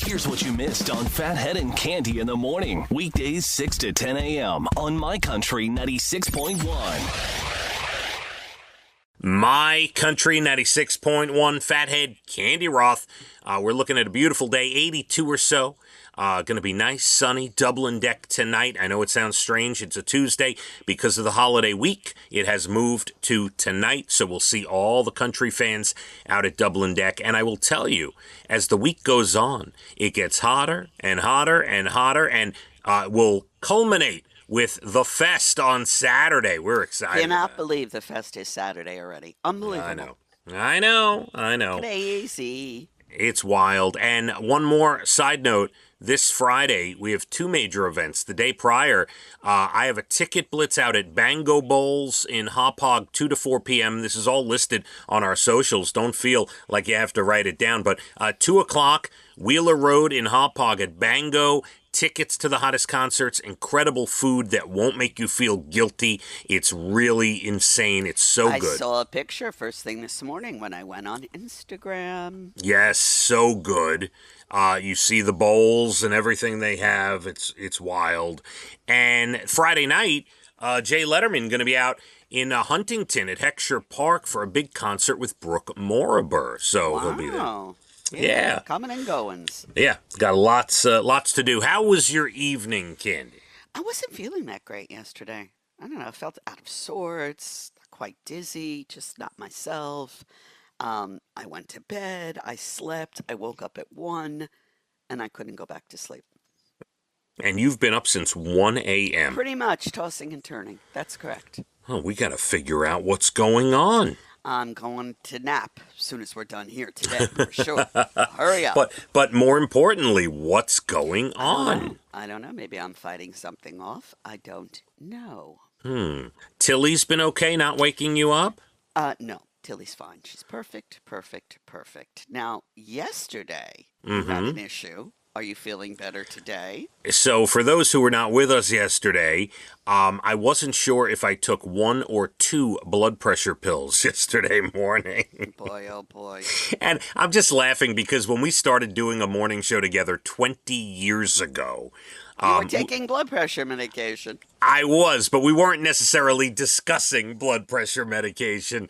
Here's what you missed on Phathead and Cande in the morning. Weekdays 6 to 10 a.m. on My Country 96.1. My Country 96.1, Phathead, Cande Roth. We're looking at a beautiful day, 82 or so. Going to be nice, sunny, Dublin deck tonight. I know it sounds strange. It's a Tuesday. Because of the holiday week, it has moved to tonight. So we'll see all the country fans out at Dublin deck. And I will tell you, as the week goes on, it gets hotter and hotter and hotter and will culminate with the Fest on Saturday. We're excited. Cannot believe the Fest is Saturday already. Unbelievable. I know. Crazy. It's wild. And one more side note. This Friday, we have two major events. The day prior, I have a ticket blitz out at Bango Bowls in Hauppauge, 2 to 4 p.m. This is all listed on our socials. Don't feel like you have to write it down. But 2 o'clock, Wheeler Road in Hauppauge at Bango. Tickets to the hottest concerts, incredible food that won't make you feel guilty. It's really insane. It's so good. I saw a picture first thing this morning when I went on Instagram. Yes, so good. You see the bowls and everything they have. It's wild. And Friday night, Jay Letterman going to be out in Huntington at Heckscher Park for a big concert with Brooke Morriber. So he'll be there. Yeah. Coming and goings. Yeah, got lots to do. How was your evening, Cande? I wasn't feeling that great yesterday. I don't know. I felt out of sorts, quite dizzy, just not myself. I went to bed. I slept. I woke up at 1, and I couldn't go back to sleep. And you've been up since 1 a.m. Pretty much tossing and turning. That's correct. Oh, we got to figure out what's going on. I'm going to nap as soon as we're done here today, for sure. Hurry up. But more importantly, what's going on? I don't know. Maybe I'm fighting something off. I don't know. Tilly's been okay, not waking you up? No. Tilly's fine. She's perfect. Now, yesterday, you had an issue. Are you feeling better today? So for those who were not with us yesterday, I wasn't sure if I took 1 or 2 blood pressure pills yesterday morning. Boy, oh boy. And I'm just laughing because when we started doing a morning show together 20 years ago, you were taking blood pressure medication. I was, but we weren't necessarily discussing blood pressure medication.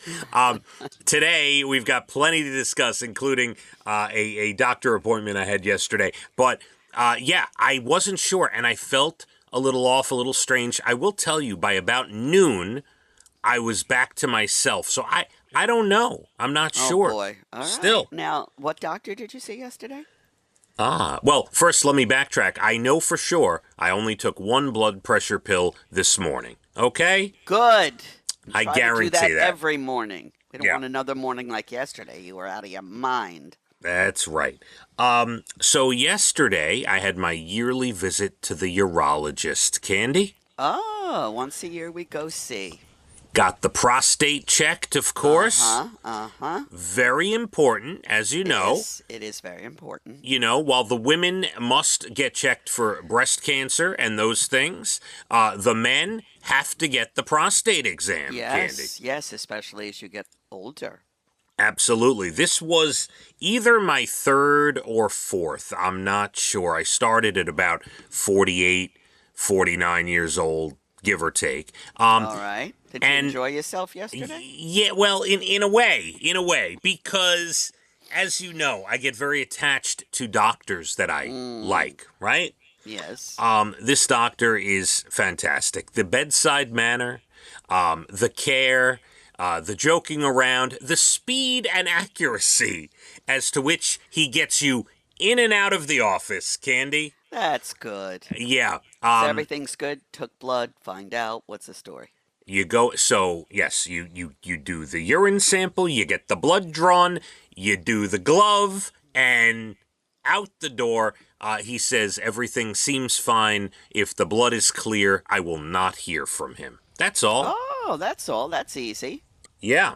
Today, we've got plenty to discuss, including a doctor appointment I had yesterday. But, I wasn't sure, and I felt a little off, a little strange. I will tell you, by about noon, I was back to myself. So I don't know. I'm not sure. Oh, boy. All right. Still. Now, what doctor did you see yesterday? Well, first let me backtrack. I know for sure I only took 1 blood pressure pill this morning. Okay? Good. I Try guarantee to do that that. every morning. We don't want another morning like yesterday. You were out of your mind. That's right. So yesterday I had my yearly visit to the urologist. Cande? Oh, once a year we go see. Got the prostate checked, of course. Uh-huh. Very important, as you know. It is very important. You know, while the women must get checked for breast cancer and those things, the men have to get the prostate exam, Cande. Yes, especially as you get older. Absolutely. This was either my 3rd or 4th. I'm not sure. I started at about 48, 49 years old, give or take. All right. Did you enjoy yourself yesterday? Yeah, well, in a way, because, as you know, I get very attached to doctors that I like, right? Yes. This doctor is fantastic. The bedside manner, the care, the joking around, the speed and accuracy as to which he gets you in and out of the office, Cande. That's good. Yeah. So everything's good. Took blood. Find out. What's the story? You go, so yes, you do the urine sample, you get the blood drawn, you do the glove, and out the door, he says everything seems fine. If the blood is clear, I will not hear from him. That's all. Oh, that's all. That's easy. Yeah.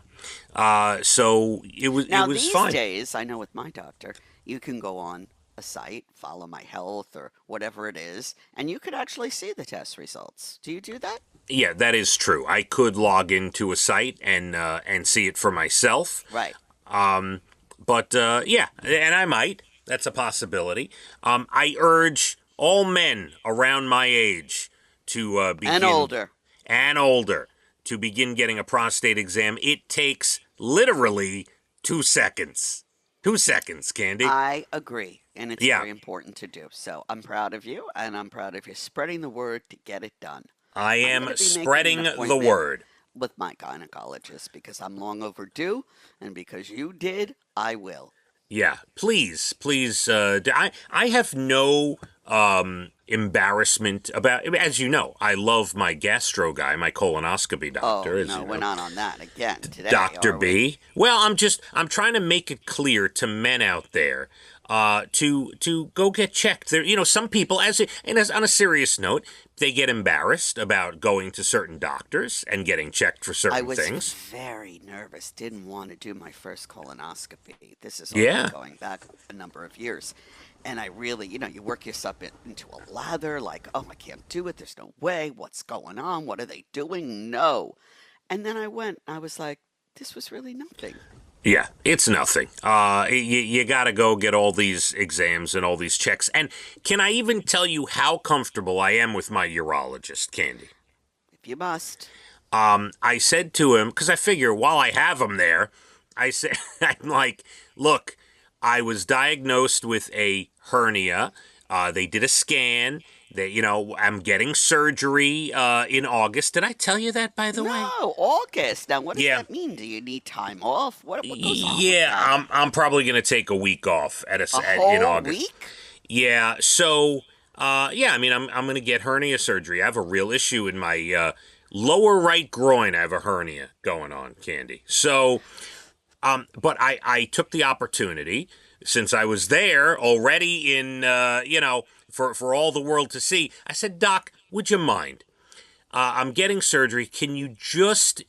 So it was now, it was these fine. days, I know with my doctor, you can go on a site, Follow My Health or whatever it is, and you could actually see the test results. Do you do that? Yeah, that is true. I could log into a site and see it for myself. Right. But yeah, and I might. That's a possibility. I urge all men around my age to begin and older to begin getting a prostate exam. It takes literally 2 seconds. 2 seconds, Cande. I agree, and it's Yeah, very important to do. So I'm proud of you, and I'm proud of you spreading the word to get it done. I I'm am going to be making an spreading the appointment word. with my gynecologist because I'm long overdue, and because you did, I will. Yeah, please, please. I have no embarrassment about. As you know, I love my gastro guy, my colonoscopy Oh, doctor. As no, you we're know, not on that again today, Doctor are we? B. Well, I'm trying to make it clear to men out there, to go get checked. There, some people, as on a serious note, they get embarrassed about going to certain doctors and getting checked for I certain was things. very nervous, didn't want to do my first colonoscopy. This is already Yeah. going back a number of years. And I really, you work yourself into a lather, like, oh, I can't do it. There's no way. What's going on? What are they doing? No. And then I went, I was like, this was really nothing. Yeah, it's nothing. You got to go get all these exams and all these checks. And can I even tell you how comfortable I am with my urologist, Candy? If you must. I said to him, because I figure while I have him there, I said, I'm like, look, I was diagnosed with a hernia. They did a scan. I'm getting surgery in August. Did I tell you that, by the way? No, August. Now, what does Yeah. that mean? Do you need time off? What goes on with Yeah, that? I'm probably gonna take a week off A in whole August. week? Yeah, so yeah, I mean, I'm gonna get hernia surgery. I have a real issue in my lower right groin. I have a hernia going on, Candy. So, but I took the opportunity since I was there already in for all the world to see. I said, Doc, would you mind? I'm getting surgery. Can you just,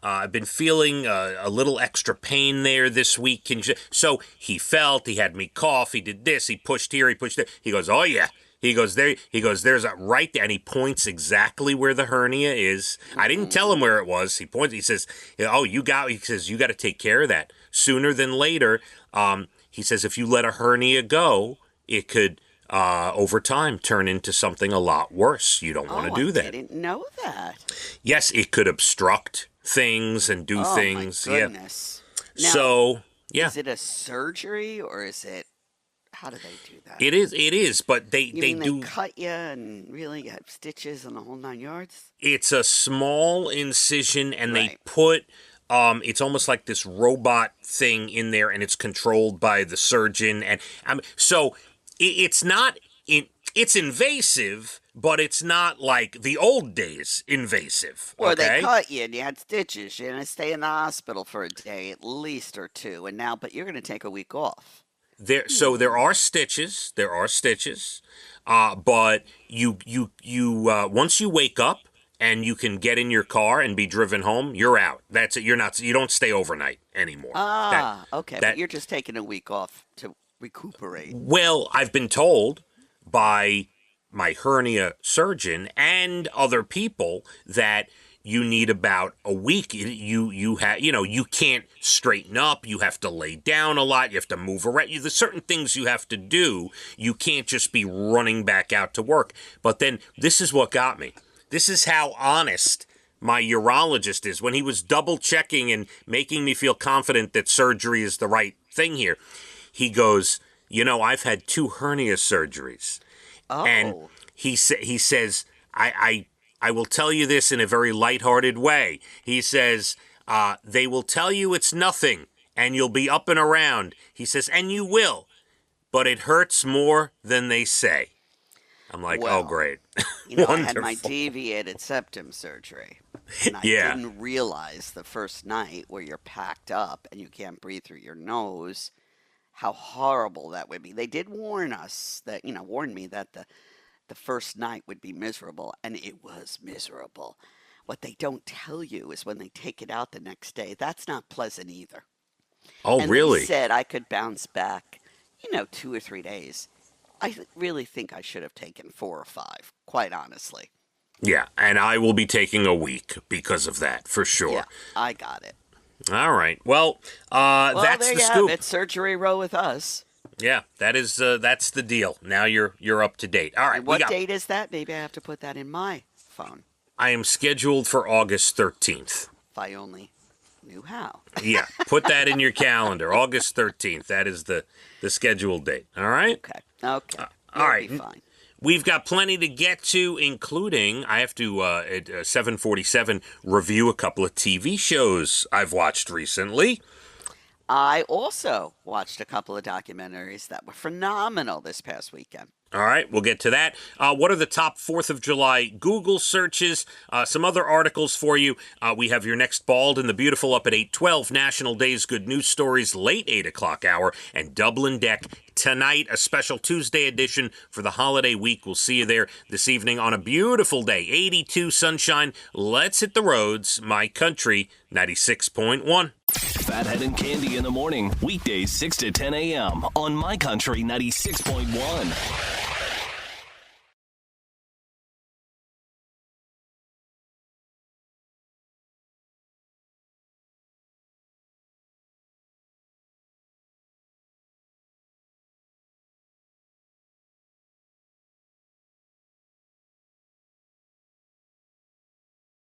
I've been feeling a little extra pain there this week. So he had me cough. He did this. He pushed here. He pushed there. He goes, oh, yeah. He goes, there. He goes, there's a right there. And he points exactly where the hernia is. I didn't tell him where it was. He points. He says, oh, he says, you got to take care of that sooner than later. He says, if you let a hernia go, it could over time turn into something a lot worse. You don't want to Oh, do I that. didn't know that. Yes, it could obstruct things and do Oh, my things. Yeah. goodness. Now, So, yeah, is it a surgery or is it, how do they do that? it is. It is. But You they mean they do. cut you and really have stitches and the whole 9 yards? It's a small incision, and they Right. put. It's almost like this robot thing in there, and it's controlled by the surgeon. And so it's not. It's invasive, but it's not like the old days invasive. Or they Okay. cut you and you had stitches. You're going to stay in the hospital for a day at least or two. And now, but you're going to take a week off. So there are stitches. There are stitches, but you once you wake up and you can get in your car and be driven home, you're out. That's it. You don't stay overnight anymore. Ah, okay. But That you're just taking a week off to recuperate. well, I've been told by my hernia surgeon and other people that you need about a week. You can't straighten up. You have to lay down a lot. You have to move around. There's certain things you have to do. You can't just be running back out to work. But then this is what got me. This is how honest my urologist is when he was double checking and making me feel confident that surgery is the right thing here. He goes, I've had 2 hernia surgeries. And Oh, he says, I will tell you this in a very lighthearted way. He says, they will tell you it's nothing and you'll be up and around. He says, and you will, but it hurts more than they say. I'm like, oh, well, great. I had my Wonderful. deviated septum surgery. And I Yeah. didn't realize the first night where you're packed up and you can't breathe through your nose how horrible that would be. They did warn us that, warn me that the first night would be miserable, and it was miserable. What they don't tell you is when they take it out the next day, that's not pleasant either. Oh, And they really? said I could bounce back, 2 or 3 days. Really think I should have taken 4 or 5, quite honestly. Yeah, and I will be taking a week because of that, for Yeah, sure. I got it. All right. Well, Well, that's there the you have scoop. it. Surgery row with us. Yeah, that's the deal. Now you're up to date. All right. And what date is that? Maybe I have to put that in my phone. I am scheduled for August 13th. If I only knew how. Yeah, put that in your calendar. August 13th. That is the scheduled date. All right? Okay. All right. Be fine. We've got plenty to get to, including I have to, at 7:47, review a couple of TV shows I've watched recently. I also watched a couple of documentaries that were phenomenal this past weekend. All right, we'll get to that. What are the top 4th of July Google searches? Some other articles for you. We have your next Bald and the Beautiful up at 8:12, National Days Good News Stories, late 8 o'clock hour, and Dublin Deck tonight, a special Tuesday edition for the holiday week. We'll see you there this evening on a beautiful day, 82 sunshine. Let's hit the roads, My Country 96.1. Phathead and Cande in the morning, weekdays 6 to 10 a.m. on My Country 96.1.